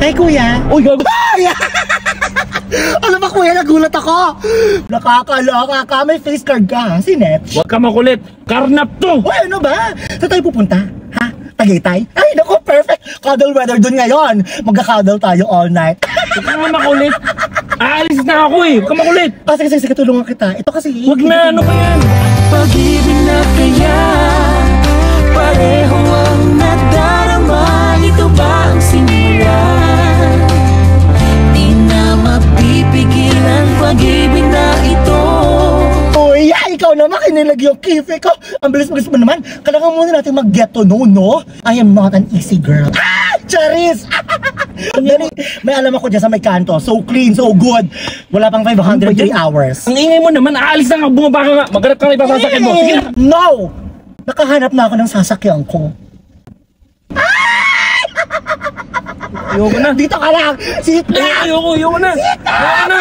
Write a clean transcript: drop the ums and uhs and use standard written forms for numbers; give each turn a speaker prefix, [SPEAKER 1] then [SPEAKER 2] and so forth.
[SPEAKER 1] Hi, kuya.
[SPEAKER 2] Uy, gago.
[SPEAKER 1] Ay! Alam ba, kuya, nagulat ako. Nakakaloka ka. May face card ka, ha? Si Net.
[SPEAKER 2] Huwag ka makulit. Karnap to.
[SPEAKER 1] Uy, ano ba? Saan tayo pupunta? Ha? Tagaytay? Ay, naku, perfect. Cuddle weather dun ngayon. Magka-cuddle tayo all night.
[SPEAKER 2] Huwag ka makulit. Aalis na ako eh. Huwag ka makulit.
[SPEAKER 1] Sige, tulungan kita. Ito kasi...
[SPEAKER 2] Huwag na, ano ba yan?
[SPEAKER 3] Pag-ibig na kaya pareho ang nadarama. Ito ba ang simula? Di na mapipigilan pag-ibig na ito.
[SPEAKER 1] Uy, ikaw naman, kinilag yung kife ko. Ang bilis-bilis mo naman. Kailangan muna natin mag-get to know, no? I am not an easy girl. Charis! Dali, may alam ako dyan sa may kanto. So clean, so good. Wala pang 503 hours.
[SPEAKER 2] Ang ingay mo naman. Aalis na nga. Bumaba ka nga. Maghanap ka na ibang sasakyan mo. Sige na.
[SPEAKER 1] No! Nakahanap na ako ng sasakyan ko.
[SPEAKER 2] Ayoko na.
[SPEAKER 1] Dito ka lang! Sit na!
[SPEAKER 2] Ayoko na. Ayoko na.